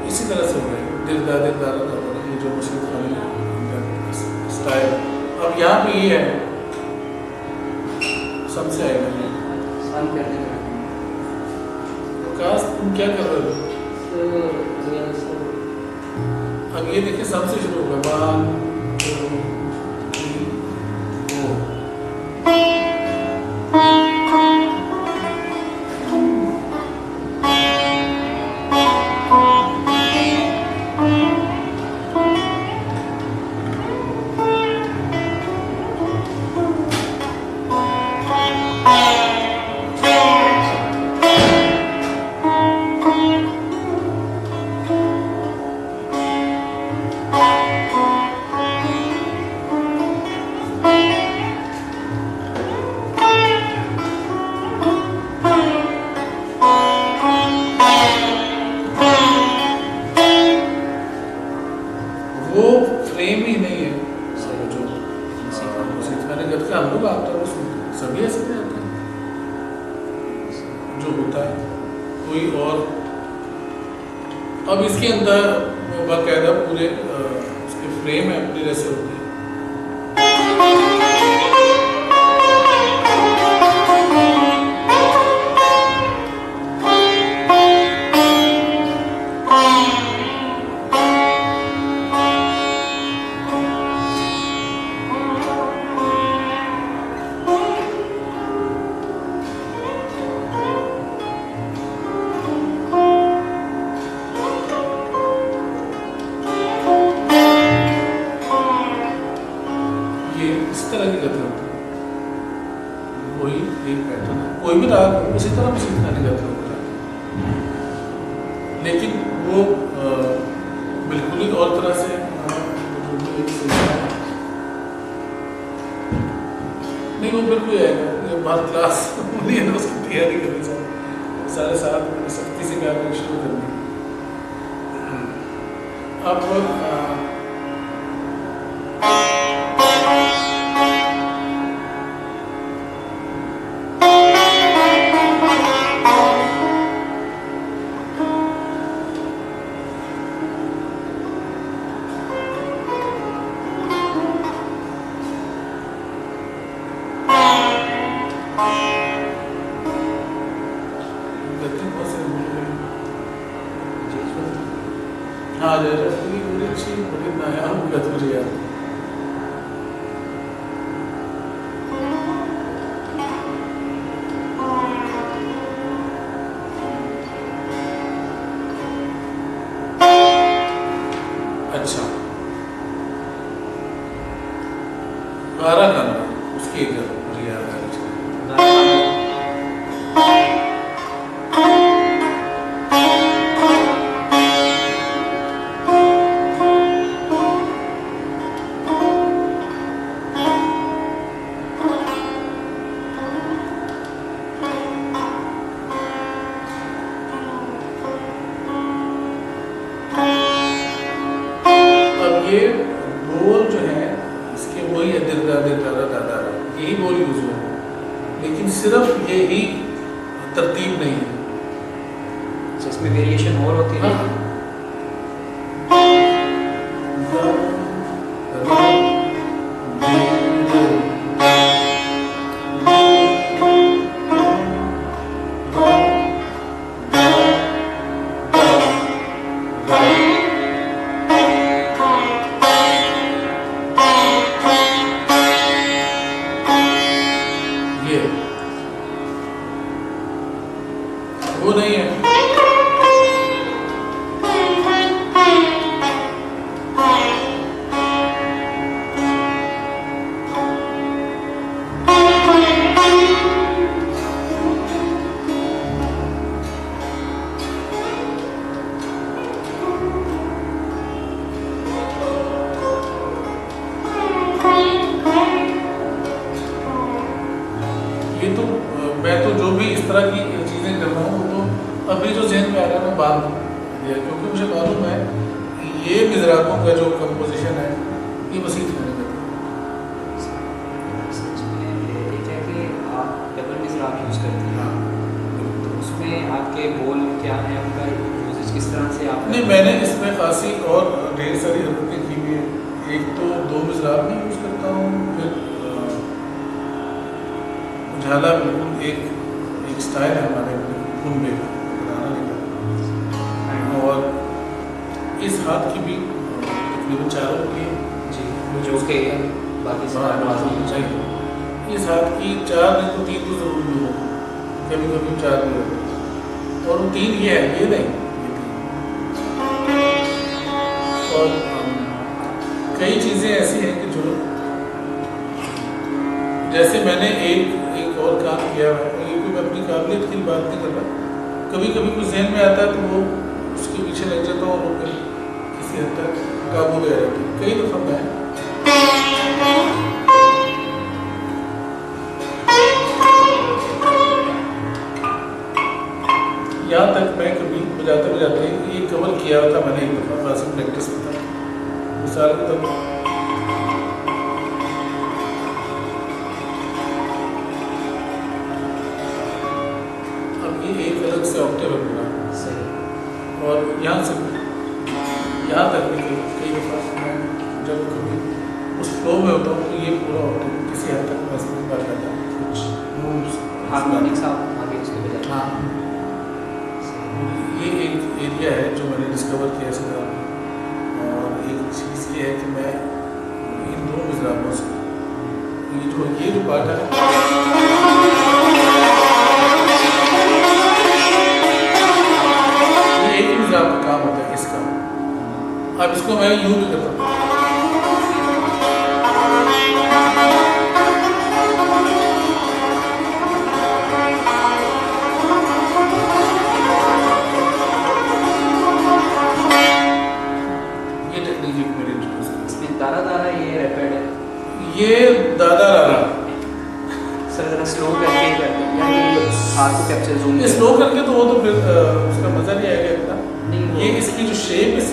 इसी तरह से हो गए दिलदारा ये जो मसीद खानी स्टाइल। अब यहाँ पे ये है सबसे आएगा सन करने में काश तुम क्या कर रहे हो। अब ये देखिए सबसे शुरू होगा 1 2 3 4। वो फ्रेम ही नहीं है जो सीखने गत का हम लोग आपका वो सभी ऐसे आते हैं जो होता है कोई और। अब इसके अंदर बाकायदा पूरे उसके फ्रेम है अपनी जैसे होती है। कोई एक पैटर्न है, कोई भी राग हो उसी तरह उसी खाने का हो जाता है, लेकिन वो बिल्कुल ही और तरह से नहीं, वो बिल्कुल आएगा। ये बात क्लास नहीं है ना, उसकी तैयारी करनी चाहिए, सारे साथ सख्ती से काम शुरू करनी। अब हाँ बड़ी अच्छी बड़ी नायाब गत मुझे याद। अच्छा गारा गाना उसकी मुझे याद आ रही ये बोल जो है इसके वही है दिरदा दिरदा दादा यही बोल यूज हुआ है, लेकिन सिर्फ ये ही तरतीब नहीं है, इसमें वेरिएशन और होती है। वो नहीं है। ये तो मैं तो जो भी इस तरह की चीज़ें कर रहा हूँ तो अभी जो जहन में आ रहा है मैं बांध दिया, क्योंकि मुझे मालूम है कि ये मिज़राबों का जो कंपोजिशन है ये वसीत होने का। एक है कि आप डबल मिसराब यूज़ करते हैं, तो उसमें आपके बोल क्या है, आपका यूजेज किस तरह से आप? नहीं, मैंने इसमें खासी और ढेर सारी हरकतें की हुई है। एक तो दो मिज़राब भी यूज़ करता हूँ, फिर झाला बिल्कुल एक स्टाइल है हमारे उनमें बनाना निकला, और इस हाथ की भी तकरीबन चारों की जी जो के बाकी चाहिए। इस हाथ की 4 नहीं तो 3 तो जरूर भी हो, कभी कभी 4 भी होते, और वो 3 ये है, ये नहीं ये 3। और कई चीज़ें ऐसी हैं कि जो जैसे मैंने एक और काम किया है, ये कोई मैं अपनी काबिलियत की बात नहीं कर रहा, कभी कभी कुछ जहन में आता है तो वो उसके पीछे लग जाता हूँ और वो फिर किसी हद तक काबू में रहती है। कई दफ़ा मैं यहाँ तक मैं कभी बजाते बजाते ये कवर किया था मैंने एक दफ़ा क्लासिक प्रैक्टिस में था, मिसाल के तौर पर एक अलग से ऑक्टेव बना सही, और यहाँ से यहाँ तक भी कई दफ़ा मैं जब कभी उस फ्लो में होता हूँ तो ये पूरा ऑक्टेव किसी हद तक मैं इसमें कर लेता हूँ, कुछ मूव्स हार्मोनिक्स आप आगे उसके बजाते हैं। हाँ, ये एक एरिया है जो मैंने डिस्कवर किया इस दौरान, और एक चीज़ ये है कि मैं इन दो मिज़राबों से ये जो पार्ट है आपका काम होता है इसका, अब इसको मैं यूं भी करता हूँ, हाथ को कैप्चर जूम ये स्लो करके तो वो तो फिर उसका मजा नहीं आएगा इतना। नहीं वो ये इसकी जो शेप है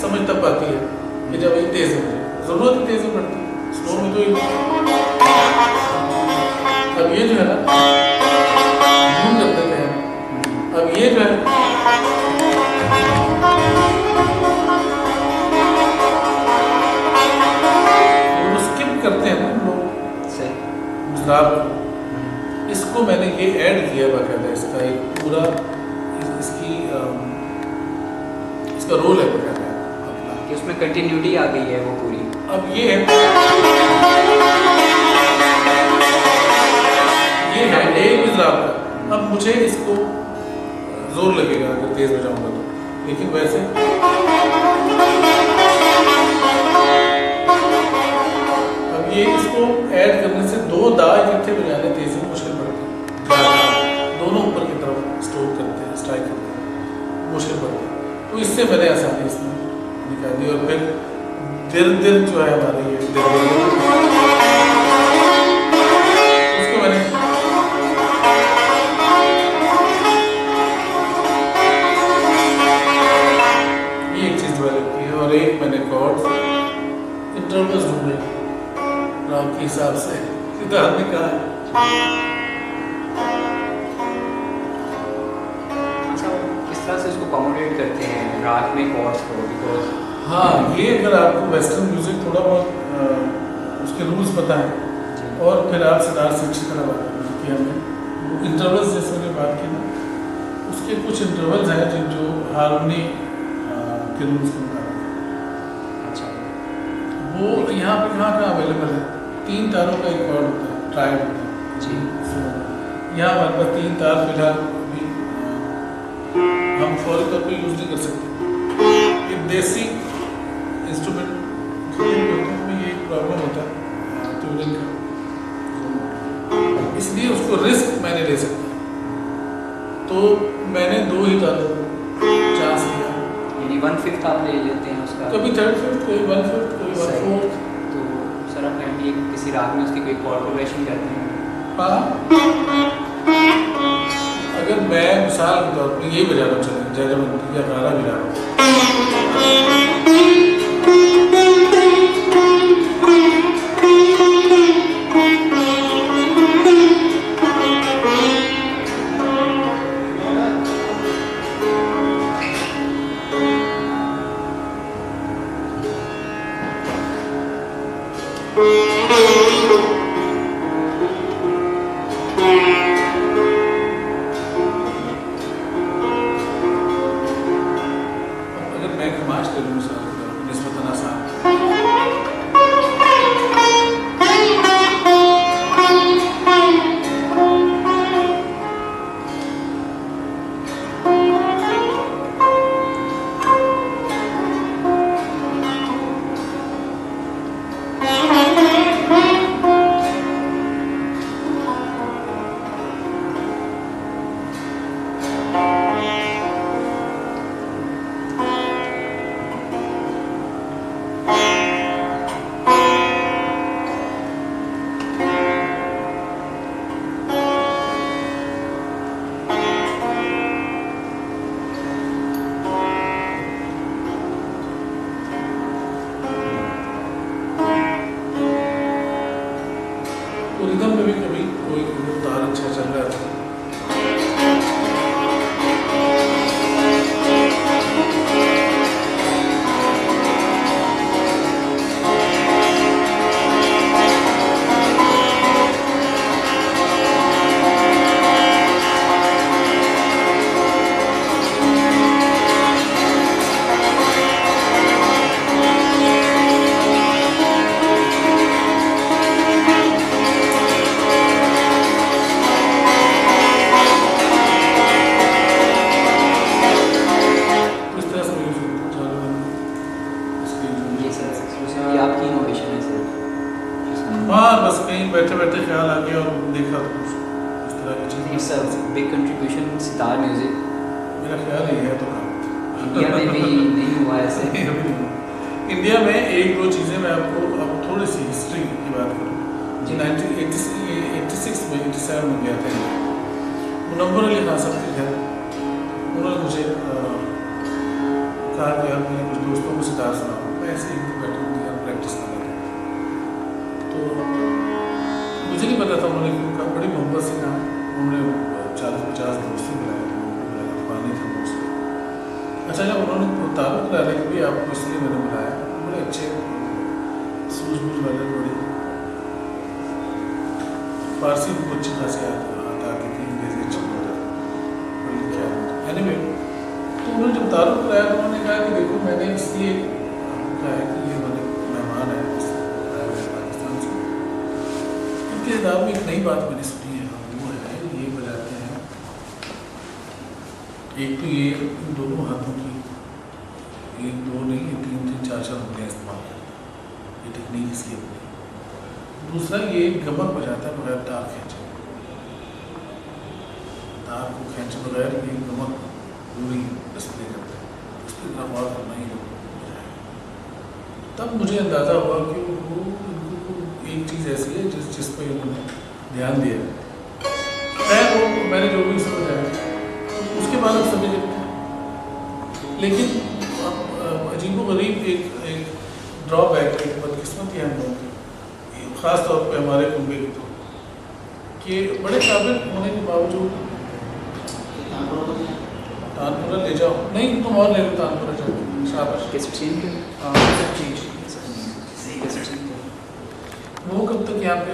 समझ तब आती है कि जब ये तेज है, जरूरत ही तेज में पड़ती है, स्लो में तो अब ये जो है ना जूम कर देते हैं। अब ये जो है वो स्किप करते हैं ना लोग सही। गुजरात को, इसको मैंने ये ऐड किया बाकायदा, इसका एक पूरा इसका रोल है बाकायदा अपना कि उसमें कंटिन्यूटी आ गई है वो पूरी। अब ये है एक मिज़राब का। अब मुझे इसको जोर लगेगा अगर तेज में जाऊंगा तो, लेकिन वैसे अब ये इसको ऐड करने से दो दा इकट्ठे बजाने तेज में मुश्किल पड़ती है, दोनों ऊपर की तरफ स्ट्रोक करते हैं, स्ट्राइक करते हैं, मुश्किल पड़ती है। तो इससे मैंने आसानी इसमें निकाल दी। और फिर दिल दिल जो है हमारे ये उसको मैंने ये एक चीज़ डेवलप की है। और एक मैंने कॉर्ड इंटरवल्स ढूंढे राग के हिसाब से, सिद्धार्थ ने कहा है। अच्छा, किस तरह से इसको अकोमोडेट करते हैं राग में कॉर्ड्स को? बिकॉज हाँ, ये अगर आपको वेस्टर्न म्यूजिक थोड़ा बहुत उसके रूल्स पता है और फिर आप सितार से अच्छी तरह बात की हमने इंटरवल्स जैसे मैंने बात की ना, उसके कुछ इंटरवल्स हैं जिन जो हारमोनी के रूल्स के मुताबिक। अच्छा, वो यहाँ पे कहाँ अवेलेबल है? 3 तारों का एक कॉर्ड होता है, ट्राइड होता है जी। यहाँ हमारे पास 3 तार फिलहाल अभी हम फौरी तौर पर यूज़ नहीं कर सकते। एक देसी इंस्ट्रूमेंट में ये प्रॉब्लम होता है ट्यूनिंग का, इसलिए उसको रिस्क मैंने ले सकता, तो मैंने 2 ही तारों चांस लिया। यानी 1/5 आप ले लेते हैं उसका? कभी 3/5, कोई 1/5, कोई 1/4। तो सर आप कहेंगे किसी राग में उसकी कोई कॉर्ड प्रोग्रेशन करते हैं? हाँ, अगर मैं मिसाल के तौर पर ये बजाना चाहूँ जयजमंती या गाना बजा रहा हूँ, अगर मैं खमाश करूँ मिसाल के तौर पर निस्बतन आसान, तो रिदम में भी कभी कोई तार अच्छा चल रहा था, हाँ बस कहीं बैठे बैठे ख्याल आ गया और देखा तो कुछ इस तरह की चीज़। It's a big contribution sitar music. मेरा ख्याल यही है तो इंडिया में भी नहीं हुआ ऐसे। इंडिया में एक दो चीज़ें मैं आपको अब थोड़ी सी हिस्ट्री की बात करूँ। 1986 में 87 में गया था, नंबर अली खान साहब के घर, उन्होंने मुझे कहा कि यार मैंने कुछ दोस्तों को सितार सुना, मैं ऐसे ही बैठे हुए प्रैक्टिस कर रहा था, तो मुझे नहीं पता था उन्होंने क्यों कहा, बड़ी मोहब्बत से कहा। उन्होंने 40-50 दोस्तों बुलाया, पानी था दोस्त। अच्छा जब उन्होंने तारुफ कराया कि भाई आपको इसलिए मैंने बुलाया, बड़े अच्छे सूझबूझ वाले, बड़ी फारसी को अच्छी खासी आती थी, अंग्रेजी अच्छा होता था, बड़ी क्या एनीवे। तो उन्होंने जब तारुफ कराया तो उन्होंने कहा कि देखो मैंने इसलिए कहा है कि ये मैंने मेहमान है पाकिस्तान से, इनके किताब में एक नई बात मैंने सुनी है, वो है ये बजाते हैं, एक तो ये इन दोनों हाथों की, एक दो नहीं, 3-4 उंगलियाँ इस्तेमाल करते हैं, ये टेक्निक इसकी अपनी। दूसरा ये गमक बजाता है बगैर तार खींचे, तार को खींचे बगैर ये गमक पूरी डिस्प्ले करते हैं, उस पर गौर करना ही लोग बजाएगा। तब मुझे अंदाज़ा हुआ कि वो इनको एक चीज़ ऐसी है जिस पर इन्होंने ध्यान दिया। खैर वो मैंने जो भी समझा उसके बाद अब समझ लेते हैं, लेकिन अजीबोगरीब एक ड्रॉबैक, एक बदकिस्मती है हम लोगों की, ख़ास तौर पे हमारे कुंबे की, तो कि बड़े काबिल होने के बावजूद तानपुरा ले जाओ, नहीं तुम और ले लो तानपुरा जाओ, शाबाश। कैसे वो कब तक यहाँ पे